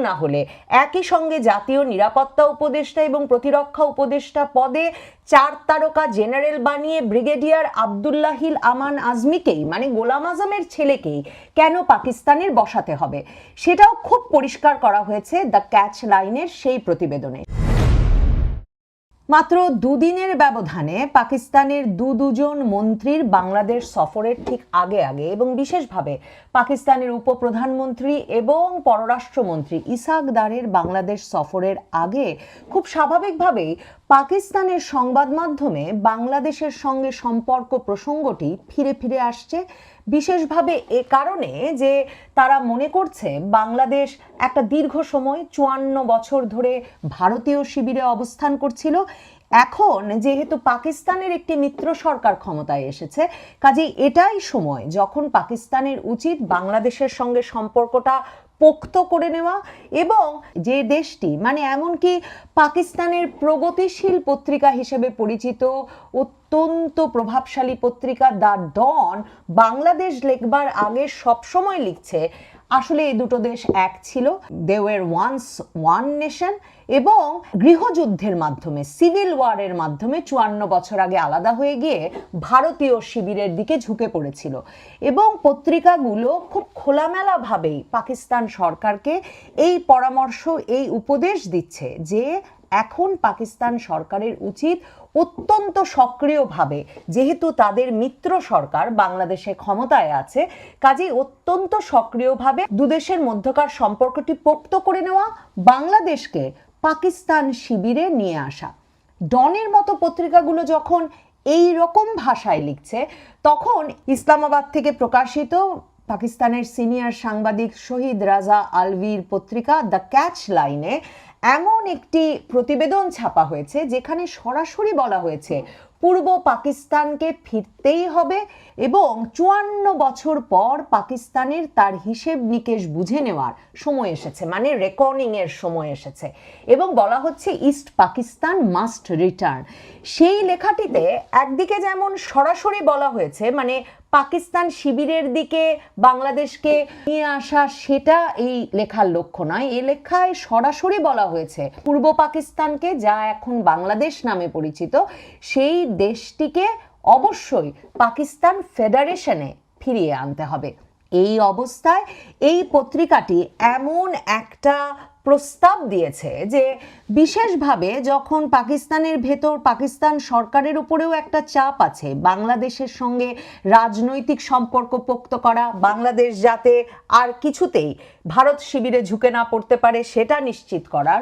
না হলে একই সঙ্গে জাতীয় নিরাপত্তা উপদেষ্টা এবং প্রতিরক্ষা উপদেষ্টা পদে 4 তারকা জেনারেল বানিয়ে ব্রিগেডিয়ার আব্দুল্লাহিল আমান আজমিকেই মানে গোলাম আজমের ছেলেকেই কেন পাকিস্তানের বসাতে হবে, সেটাও খুব পরিষ্কার করা হয়েছে দ্য ক্যাচ লাইনের সেই প্রতিবেদনে। মাত্র দুদিনের ব্যবধানে পাকিস্তানের দুজন মন্ত্রীর বাংলাদেশ সফরের ঠিক আগে এবং বিশেষভাবে পাকিস্তানের উপপ্রধানমন্ত্রী এবং পররাষ্ট্রমন্ত্রী ইসাক দারের বাংলাদেশ সফরের আগে খুব স্বাভাবিকভাবেই পাকিস্তানের সংবাদ মাধ্যমে বাংলাদেশের সঙ্গে সম্পর্ক প্রসঙ্গটি ফিরে ফিরে আসছে, বিশেষভাবে এ কারণে যে তারা মনে করছে বাংলাদেশ একটা দীর্ঘ সময় 54 বছর ধরে ভারতীয় শিবিরে অবস্থান করছিল। এখন যেহেতু পাকিস্তানের একটি মিত্র সরকার ক্ষমতায় এসেছে, কাজেই এটাই সময় যখন পাকিস্তানের উচিত বাংলাদেশের সঙ্গে সম্পর্কটা পোক্ত করে নেওয়া এবং যে দেশটি মানে এমনকি পাকিস্তানের প্রগতিশীল পত্রিকা হিসেবে পরিচিত অত্যন্ত প্রভাবশালী পত্রিকা দ্য ডন বাংলাদেশ লিখবার আগে সবসময় লিখছে আসলে এই দুটো দেশ এক ছিল, they were once one nation, এবং গৃহযুদ্ধের মাধ্যমে সিভিল ওয়ারের মাধ্যমে 54 বছর আগে আলাদা হয়ে গিয়ে ভারতীয় শিবিরের দিকে ঝুঁকে পড়েছিল। এবং পত্রিকাগুলো খুব খোলামেলাভাবেই পাকিস্তান সরকারকে এই পরামর্শ এই উপদেশ দিচ্ছে যে এখন পাকিস্তান সরকারের উচিত অত্যন্ত সক্রিয়ভাবে, যেহেতু তাদের মিত্র সরকার বাংলাদেশে ক্ষমতায় আছে, কাজেই অত্যন্ত সক্রিয়ভাবে দুদেশের মধ্যকার সম্পর্কটি পোক্ত করে নেওয়া, বাংলাদেশকে পাকিস্তান শিবিরে নিয়ে আসা। ডনের মতো পত্রিকাগুলো যখন এই রকম ভাষায় লিখছে, তখন ইসলামাবাদ থেকে প্রকাশিত পাকিস্তানের সিনিয়র সাংবাদিক শহীদ রাজা আলভির পত্রিকা দ্য ক্যাচ লাইনে এমন একটি প্রতিবেদন ছাপা হয়েছে যেখানে সরাসরি বলা হয়েছে পূর্ব পাকিস্তানকে ফিরতেই হবে এবং 54 বছর পর পাকিস্তানের তার হিসেব নিকেশ বুঝে নেওয়ার সময় এসেছে, মানে রেকর্নিং এর সময় এসেছে, এবং বলা হচ্ছে ইস্ট পাকিস্তান মাস্ট রিটার্ন। সেই লেখাটিতে একদিকে যেমন সরাসরি বলা হয়েছে মানে পাকিস্তান শিবিরের দিকে বাংলাদেশকে নিয়ে আসা, সেটা এই লেখার লক্ষ্য নয়। এই লেখায় সরাসরি বলা হয়েছে পূর্ব পাকিস্তানকে, যা এখন বাংলাদেশ নামে পরিচিত, সেই দেশটিকে অবশ্যই পাকিস্তান ফেডারেশনে ফিরিয়ে আনতে হবে। এই অবস্থায় এই পত্রিকাটি এমন একটা প্রস্তাব দিয়েছে যে বিশেষভাবে যখন পাকিস্তানের ভেতর পাকিস্তান সরকারের উপরেও একটা চাপ আছে বাংলাদেশের সঙ্গে রাজনৈতিক সম্পর্ক পোক্ত করা, বাংলাদেশ যাতে আর কিছুতেই ভারত শিবিরে ঝুঁকে না পড়তে পারে সেটা নিশ্চিত করার,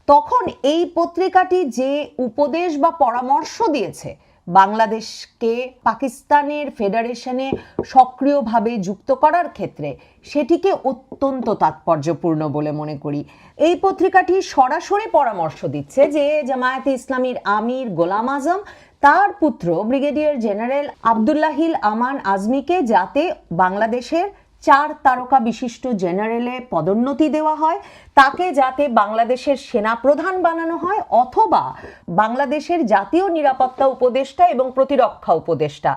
তখন এই পত্রিকাটি যে উপদেশ বা পরামর্শ দিয়েছে বাংলাদেশকে পাকিস্তানের ফেডারেশনে সক্রিয়ভাবে যুক্ত করার ক্ষেত্রে, সেটিকে অত্যন্ত তাৎপর্যপূর্ণ বলে মনে করি। এই পত্রিকাটি সরাসরি পরামর্শ দিচ্ছে যে জামায়াতে ইসলামীর আমির গোলাম আজম তার পুত্র ব্রিগেডিয়ার জেনারেল আব্দুল্লাহিল আমান আজমিকে যাতে বাংলাদেশের 4 তারকা বিশিষ্ট জেনারেলে পদোন্নতি দেওয়া হয়, তাকে যাতে বাংলাদেশের সেনাপ্রধান বানানো হয় অথবা বাংলাদেশের জাতীয় নিরাপত্তা উপদেষ্টা এবং প্রতিরক্ষা উপদেষ্টা,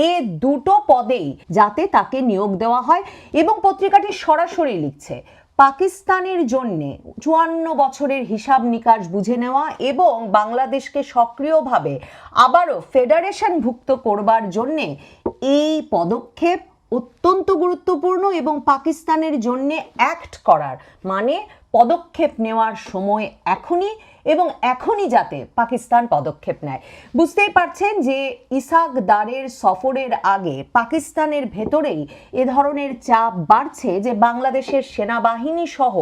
এ দুটো পদেই যাতে তাকে নিয়োগ দেওয়া হয়। এবং পত্রিকাটি সরাসরি লিখছে পাকিস্তানের জন্যে 54 বছরের হিসাব নিকাশ বুঝে নেওয়া এবং বাংলাদেশকে সক্রিয়ভাবে আবারও ফেডারেশনভুক্ত করবার জন্যে এই পদক্ষেপ অত্যন্ত গুরুত্বপূর্ণ এবং পাকিস্তানের জন্য অ্যাক্ট করার মানে পদক্ষেপ নেওয়ার সময় এখনই, এবং এখনই যাতে পাকিস্তান পদক্ষেপ নেয়। বুঝতেই পারছেন যে ইসাক দারের সফরের আগে পাকিস্তানের ভেতরেই এ ধরনের চাপ বাড়ছে যে বাংলাদেশের সেনাবাহিনী সহ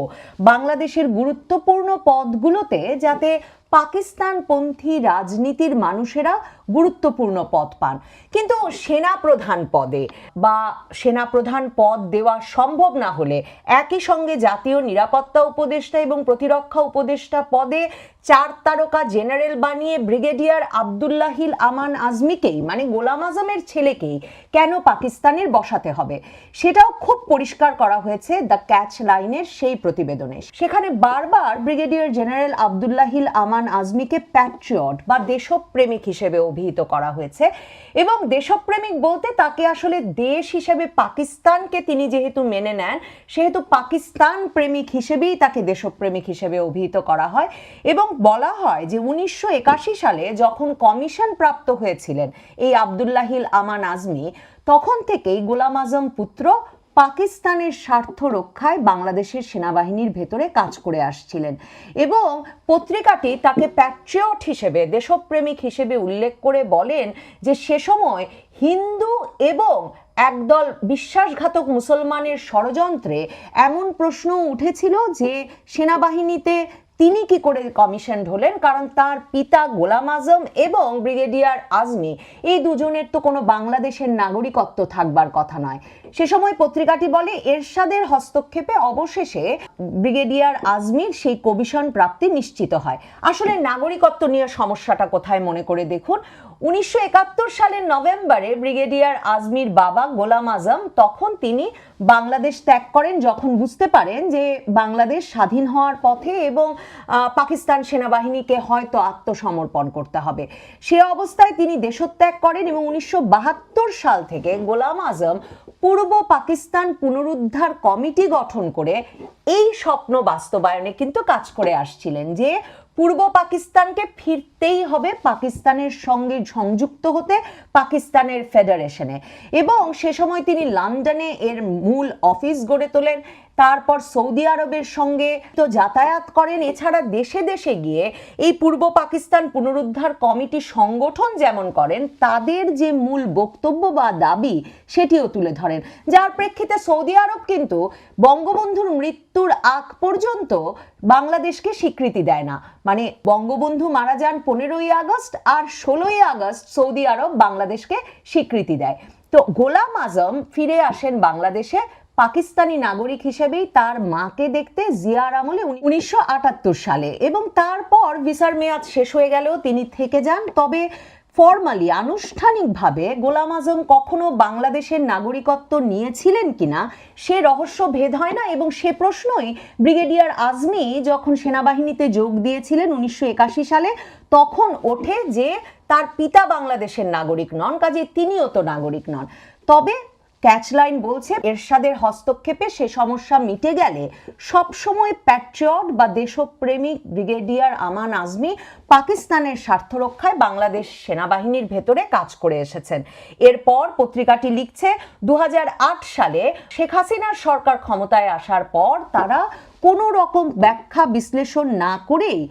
বাংলাদেশের গুরুত্বপূর্ণ পদগুলোতে যাতে পাকিস্তানপন্থী রাজনীতির মানুষেরা গুরুত্বপূর্ণ পদ পান। কিন্তু সেনাপ্রধান পদে বা সেনাপ্রধান পদ দেওয়া সম্ভব না হলে একই সঙ্গে জাতীয় নিরাপত্তা উপদেষ্টা এবং প্রতিরক্ষা উপদেষ্টা পদে চার তারকা জেনারেল বানিয়ে ব্রিগেডিয়ার আব্দুল্লাহিল আমান আজমিকেই, মানে গোলাম আজমের ছেলেকেই কেন পাকিস্তানের বসাতে হবে, সেটাও খুব পরিষ্কার করা হয়েছে দ্য ক্যাচ লাইনের সেই প্রতিবেদনে। সেখানে বারবার ব্রিগেডিয়ার জেনারেল আব্দুল্লাহিল আমান আজমিকে প্যাট্রিয়ট বা দেশপ্রেমিক হিসেবে অভিহিত করা হয়েছে, এবং দেশপ্রেমিক বলতে তাকে আসলে দেশ হিসেবে পাকিস্তানকে তিনি যেহেতু মেনে নেন, সেহেতু পাকিস্তান প্রেমিক হিসেবেই তাকে দেশপ্রেমিক হিসেবে অভিহিত করা হয়। এবং বলা হয় যে 1981 সালে যখন কমিশন প্রাপ্ত হয়েছিলেন এই আব্দুল্লাহিল আমান আজমি, তখন থেকেই গোলাম আজম পুত্র পাকিস্তানের স্বার্থ রক্ষায় বাংলাদেশের সেনাবাহিনীর ভেতরে কাজ করে আসছিলেন। এবং পত্রিকাটি তাকে প্যাট্রিয়ট হিসেবে, দেশপ্রেমিক হিসেবে উল্লেখ করে বলেন যে সে সময় হিন্দু এবং একদল বিশ্বাসঘাতক মুসলমানের ষড়যন্ত্রে এমন প্রশ্ন উঠেছিল যে সেনাবাহিনীতে তিনি কি করে কমিশন হলেন, কারণ তার পিতা গোলাম আজম এবং ব্রিগেডিয়ার আজমি এই দুজনের তো কোনো বাংলাদেশের নাগরিকত্ব থাকবার কথা নয়। সে সময় পত্রিকাটি বলে এরশাদের হস্তক্ষেপে অবশেষে ব্রিগেডিয়ার আজমির সেই কমিশন প্রাপ্তি নিশ্চিত হয়। আসলে নাগরিকত্ব নিয়ে সমস্যাটা কোথায় মনে করে দেখুন। 1971 সালের নভেম্বরে ব্রিগেডিয়ার আজমির বাবা গোলাম আজম তখন তিনি বাংলাদেশ ত্যাগ করেন, যখন বুঝতে পারেন যে বাংলাদেশ স্বাধীন হওয়ার পথে এবং পাকিস্তান সেনাবাহিনীকে হয়তো আত্মসমর্পণ করতে হবে। সে অবস্থায় তিনি দেশত্যাগ করেন এবং 1972 সাল থেকে গোলাম আজম পূর্ব পাকিস্তান পুনরুদ্ধার কমিটি গঠন করে এই স্বপ্ন বাস্তবায়নে কিন্তু কাজ করে আসছিলেন যে পূর্ব পাকিস্তানকে ফিরতেই হবে পাকিস্তানের সঙ্গে সংযুক্ত হতে, পাকিস্তানের ফেডারেশনে। এবং সে সময় তিনি লন্ডনে এর মূল অফিস গড়ে তোলেন, তারপর সৌদি আরবের সঙ্গে তো যাতায়াত করেন, এছাড়া দেশে দেশে গিয়ে এই পূর্ব পাকিস্তান পুনরুদ্ধার কমিটি সংগঠন যেমন করেন, তাদের যে মূল বক্তব্য বা দাবি সেটিও তুলে ধরেন, যার প্রেক্ষিতে সৌদি আরব কিন্তু বঙ্গবন্ধুর মৃত্যুর আগ পর্যন্ত বাংলাদেশকে স্বীকৃতি দেয় না। মানে বঙ্গবন্ধু মারা যান 15ই আগস্ট, আর 16ই আগস্ট সৌদি আরব বাংলাদেশকে স্বীকৃতি দেয়। তো গোলাম আজম ফিরে আসেন বাংলাদেশে পাকিস্তানি নাগরিক হিসেবেই তার মাকে দেখতে জিয়ার আমলে 1978 সালে, এবং তারপর ভিসার মেয়াদ শেষ হয়ে গেলেও তিনি থেকে যান। তবে ফর্মালি, আনুষ্ঠানিকভাবে গোলাম আজম কখনো বাংলাদেশের নাগরিকত্ব নিয়েছিলেন কিনা সে রহস্য ভেদ হয় না, এবং সে প্রশ্নই ব্রিগেডিয়ার আজমি যখন সেনাবাহিনীতে যোগ দিয়েছিলেন 1981 সালে তখন ওঠে যে তার পিতা বাংলাদেশের নাগরিক নন, কাজে তিনিও তো নাগরিক নন। তবে ক্যাচলাইন বলছে এরশাদের হস্তক্ষেপে সে সমস্যা মিটে গেলে সবসময় প্যাট্রিয়ট বা দেশপ্রেমিক ব্রিগেডিয়ার আমান আজমি পাকিস্তানের স্বার্থ রক্ষায় বাংলাদেশ সেনাবাহিনীর ভেতরে কাজ করে এসেছেন। এরপর পত্রিকাটি লিখছে 2008 সালে শেখ হাসিনার সরকার ক্ষমতায় আসার পর তারা কোনো রকম ব্যাখ্যা বিশ্লেষণ না করেই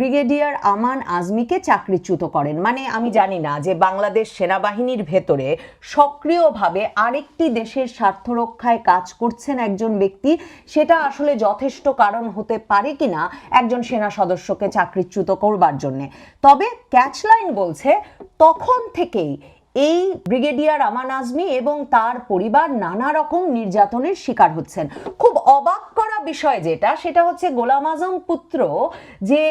ব্রিগেডিয়ার আমান আজমিকে চাকরিচ্যুত করেন। মানে আমি জানি না যে বাংলাদেশ সেনাবাহিনীর ভেতরে সক্রিয়ভাবে আরেকটি দেশের স্বার্থ রক্ষায় কাজ করছেন একজন ব্যক্তি, সেটা আসলে যথেষ্ট কারণ হতে পারে কিনা একজন সেনা সদস্যকে চাকরিচ্যুত করবার জন্যে। তবে ক্যাচলাইন বলছে তখন থেকেই এই ব্রিগেডিয়ার আমান আজমি এবং তার পরিবার নানা রকম নির্যাতনের শিকার হচ্ছেন। খুব অবাক করা বিষয় যেটা, সেটা হচ্ছে গোলাম আজম পুত্র যে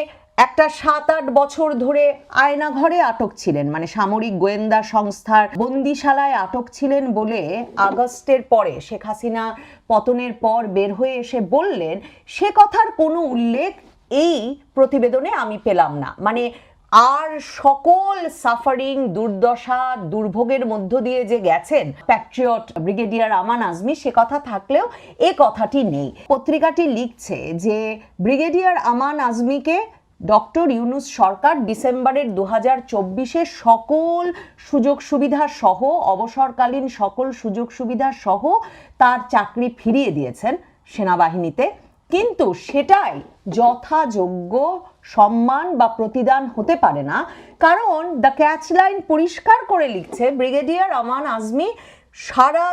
একটা 7-8 বছর ধরে আয়নাঘরে আটক ছিলেন, মানে সামরিক গোয়েন্দা সংস্থার বন্দিশালায় আটক ছিলেন বলে আগস্টের পরে শেখ হাসিনা পতনের পর বের হয়ে এসে বললেন, সে কথার কোনো উল্লেখ এই প্রতিবেদনে আমি পেলাম না। মানে আর সকল সাফারিং, দুর্দশা, দুর্ভোগের মধ্য দিয়ে যে গেছেন প্যাট্রিয়ট ব্রিগেডিয়ার আমান আজমি, সে কথা থাকলেও এ কথাটি নেই। পত্রিকাটি লিখছে যে ব্রিগেডিয়ার আমান আজমিকে ডক্টর ইউনূস সরকার ডিসেম্বরের 2024-এ সকল সুযোগ সুবিধা সহ, অবসরকালীন সকল সুযোগ সুবিধা সহ তার চাকরি ফিরিয়ে দিয়েছেন সেনাবাহিনীতে, কিন্তু সেটাই যথাযোগ্য সম্মান বা প্রতিদান হতে পারে না। কারণ দ্য ক্যাচলাইন পরিষ্কার করে লিখছে ব্রিগেডিয়ার আমান আজমি সারা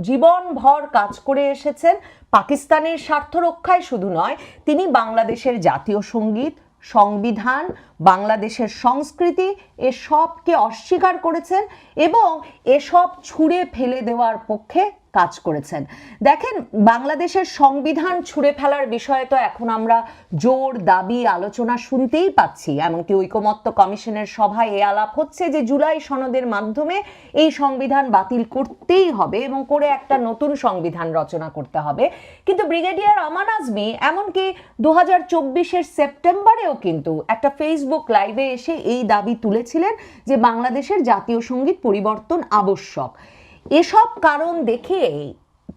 জীবনভর কাজ করে এসেছেন পাকিস্তানের স্বার্থ রক্ষায়। শুধু নয়, তিনি বাংলাদেশের জাতীয় সঙ্গীত, সংবিধান, বাংলাদেশের সংস্কৃতি এসবকে অস্বীকার করেছেন এবং এসব ছুঁড়ে ফেলে দেওয়ার পক্ষে কাজ করেছেন। দেখেন, বাংলাদেশের সংবিধান ছুঁড়ে ফেলার বিষয়ে তো এখন আমরা জোর দাবি আলোচনা শুনতেই পাচ্ছি। এমনকি ঐকমত্য কমিশনের সভায় এ আলাপ হচ্ছে যে জুলাই সনদের মাধ্যমে এই সংবিধান বাতিল করতেই হবে এবং করে একটা নতুন সংবিধান রচনা করতে হবে। কিন্তু ব্রিগেডিয়ার আমান আজমি এমনকি 2024-এর সেপ্টেম্বরেও কিন্তু একটা ফেসবুক লাইভে এসে এই দাবি তুলেছিলেন যে বাংলাদেশের জাতীয় সঙ্গীত পরিবর্তন আবশ্যক। এসব কারণ দেখে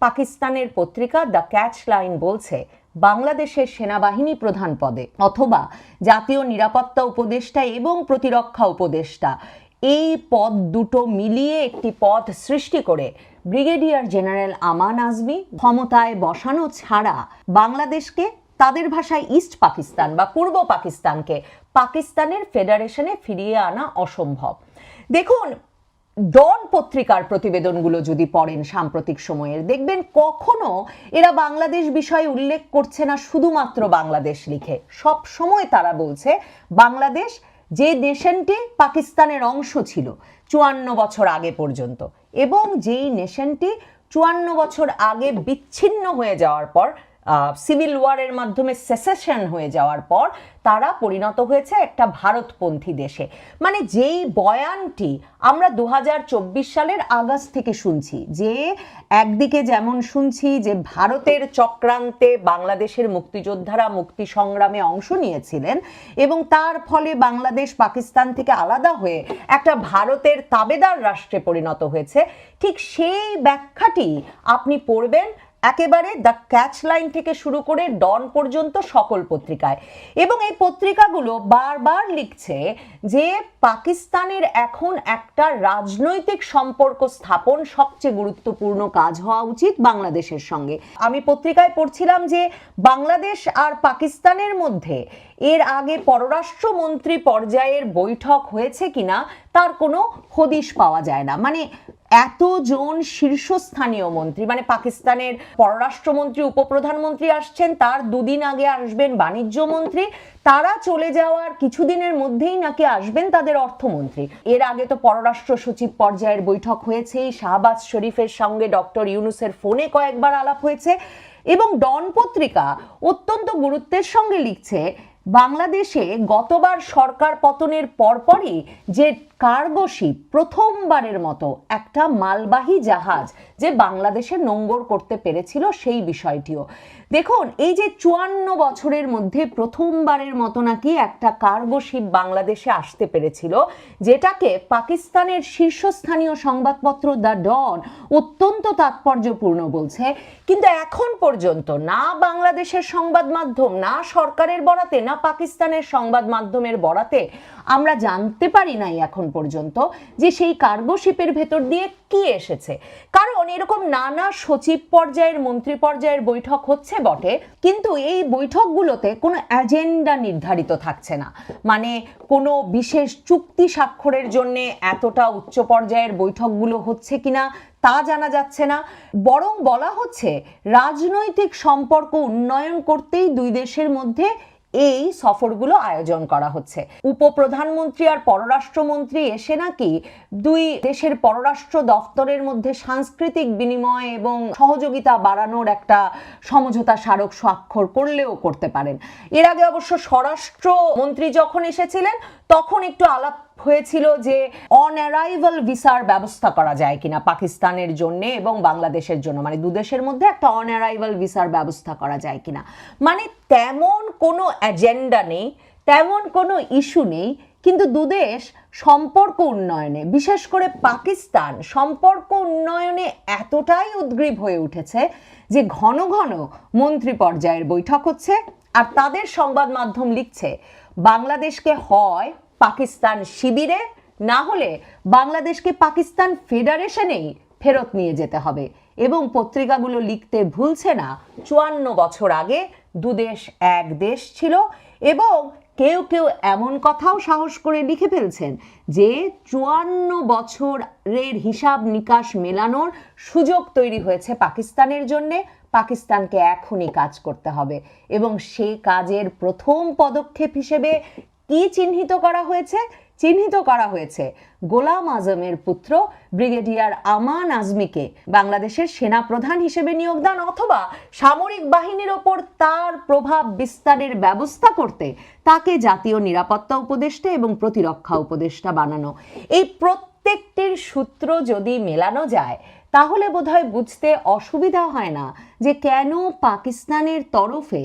পাকিস্তানের পত্রিকা দ্য ক্যাচ লাইন বলছে বাংলাদেশের সেনাবাহিনী প্রধান পদে অথবা জাতীয় নিরাপত্তা উপদেষ্টা এবং প্রতিরক্ষা উপদেষ্টা এই পদ দুটো মিলিয়ে একটি পদ সৃষ্টি করে ব্রিগেডিয়ার জেনারেল আমান আজমি ক্ষমতায় বসানো ছাড়া বাংলাদেশকে, তাদের ভাষায় ইস্ট পাকিস্তান বা পূর্ব পাকিস্তানকে পাকিস্তানের ফেডারেশনে ফিরিয়ে আনা অসম্ভব। দেখুন, ডন পত্রিকার প্রতিবেদনগুলো যদি পড়েন সাম্প্রতিক সময়ের, দেখবেন কখনো এরা বাংলাদেশ বিষয়ে উল্লেখ করছে না শুধুমাত্র বাংলাদেশ লিখে। সব সময় তারা বলছে বাংলাদেশ যে নেশনটি পাকিস্তানের অংশ ছিল 54 বছর আগে পর্যন্ত, এবং যেই নেশনটি 54 বছর আগে বিচ্ছিন্ন হয়ে যাওয়ার পর, সিভিল ওয়ারের মাধ্যমে সেসেশন হয়ে যাওয়ার পর তারা পরিণত হয়েছে একটা ভারতপন্থী দেশে। মানে যেই বয়ানটি আমরা 2024 সালের আগস্ট থেকে শুনছি, যে একদিকে যেমন শুনছি যে ভারতের চক্রান্তে বাংলাদেশের মুক্তিযোদ্ধারা মুক্তি সংগ্রামে অংশ নিয়েছিলেন এবং তার ফলে বাংলাদেশ পাকিস্তান থেকে আলাদা হয়ে একটা ভারতের তাবেদার রাষ্ট্রে পরিণত হয়েছে, ঠিক সেই ব্যাখ্যাটি আপনি পড়বেন একেবারে দ্য ক্যাচ লাইন থেকে শুরু করে ডন পর্যন্ত সকল পত্রিকায়। এবং এই পত্রিকাগুলো বারবার লিখছে যে পাকিস্তানের এখন একটা রাজনৈতিক সম্পর্ক স্থাপন সবচেয়ে গুরুত্বপূর্ণ কাজ হওয়া উচিত বাংলাদেশের সঙ্গে। আমি পত্রিকায় পড়ছিলাম যে বাংলাদেশ আর পাকিস্তানের মধ্যে এর আগে পররাষ্ট্রমন্ত্রী পর্যায়ের বৈঠক হয়েছে কিনা তার কোনো হদিশ পাওয়া যায় না। মানে এতজন শীর্ষস্থানীয় মন্ত্রী, মানে পাকিস্তানের পররাষ্ট্রমন্ত্রী, উপপ্রধানমন্ত্রী আসছেন, তার দুদিন আগে আসবেন বাণিজ্য মন্ত্রী, তারা চলে যাওয়ার কিছুদিনের মধ্যেই নাকি আসবেন তাদের অর্থমন্ত্রী। এর আগে তো পররাষ্ট্র সচিব পর্যায়ের বৈঠক হয়েছেই, শাহবাজ শরীফের সঙ্গে ডক্টর ইউনূসের ফোনে কয়েকবার আলাপ হয়েছে। এবং ডন পত্রিকা অত্যন্ত গুরুত্বের সঙ্গে লিখছে বাংলাদেশে গতবার সরকার পতনের পরপরই যে কার্গো শিপ প্রথমবারের মতো একটা মালবাহী জাহাজ যে বাংলাদেশে নোঙ্গর করতে পেরেছিল সেই বিষয়টিও। দেখুন, এই যে 54 বছরের মধ্যে প্রথমবারের মতো নাকি একটা কার্গো শিপ বাংলাদেশে আসতে পেরেছিল, যেটাকে পাকিস্তানের শীর্ষস্থানীয় সংবাদপত্র দ্য ডন অত্যন্ত তাৎপর্যপূর্ণ বলছে। কিন্তু এখন পর্যন্ত না বাংলাদেশের সংবাদ মাধ্যম, না সরকারের বরাতে, না পাকিস্তানের সংবাদ মাধ্যমের বরাতে আমরা জানতে পারি নাই এখন পর্যন্ত যে সেই কার্গো শিপের ভেতর দিয়ে কি এসেছে। কারণ এরকম নানা সচিব পর্যায়ের, মন্ত্রী পর্যায়ের বৈঠক হচ্ছে বটে, কিন্তু এই বৈঠকগুলোতে কোনো এজেন্ডা নির্ধারিত থাকছে না। মানে কোনো বিশেষ চুক্তি স্বাক্ষরের জন্য এতটা উচ্চ পর্যায়ের বৈঠকগুলো হচ্ছে কিনা তা জানা যাচ্ছে না। বরং বলা হচ্ছে রাজনৈতিক সম্পর্ক উন্নয়ন করতেই দুই দেশের মধ্যে এই সফরগুলো আয়োজন করা হচ্ছে। উপপ্রধানমন্ত্রী আর পররাষ্ট্রমন্ত্রী এসে নাকি দুই দেশের পররাষ্ট্র দফতরের মধ্যে সাংস্কৃতিক বিনিময় এবং সহযোগিতা বাড়ানোর একটা সমঝোতা স্মারক স্বাক্ষর করলেও করতে পারেন। এর আগে অবশ্য স্বরাষ্ট্রমন্ত্রী যখন এসেছিলেন তখন একটু আলাপ হয়েছিল যে অন অ্যারাইভাল ভিসার ব্যবস্থা করা যায় কিনা পাকিস্তানের জন্য এবং বাংলাদেশের জন্য, মানে দুদেশের মধ্যে একটা অন অ্যারাইভাল ভিসার ব্যবস্থা করা যায় কিনা। মানে তেমন কোনো এজেন্ডা নেই, তেমন কোনো ইস্যু নেই, কিন্তু দুদেশ সম্পর্ক উন্নয়নে, বিশেষ করে পাকিস্তান সম্পর্ক উন্নয়নে এতটাই উদ্গ্রীব হয়ে উঠেছে যে ঘন ঘন মন্ত্রী পর্যায়ের বৈঠক হচ্ছে। আর তাদের সংবাদ মাধ্যম লিখছে বাংলাদেশকে হয় পাকিস্তান শিবিরে, না হলে বাংলাদেশকে পাকিস্তান ফেডারেশনেই ফেরত নিয়ে যেতে হবে। এবং পত্রিকাগুলো লিখতে ভুলছে না 54 বছর আগে দুদেশ এক দেশ ছিল। এবং কেউ কেউ এমন কথাও সাহস করে লিখে ফেলছেন যে 54 বছরের হিসাব নিকাশ মেলানোর সুযোগ তৈরি হয়েছে পাকিস্তানের জন্যে, পাকিস্তানকে এখনই কাজ করতে হবে। এবং সেই কাজের প্রথম পদক্ষেপ হিসেবে কি চিহ্নিত করা হয়েছে? চিহ্নিত করা হয়েছে গোলাম আজমের পুত্র ব্রিগেডিয়ার আমান আজমিকে বাংলাদেশের সেনা প্রধান হিসেবে নিয়োগদান অথবা সামরিক বাহিনীর ওপর তার প্রভাব বিস্তারের ব্যবস্থা করতে তাকে জাতীয় নিরাপত্তা উপদেষ্টা এবং প্রতিরক্ষা উপদেষ্টা বানানো। এই প্রত্যেকটির সূত্র যদি মেলানো যায় তাহলে বোধহয় বুঝতে অসুবিধা হয় না যে কেন পাকিস্তানের তরফে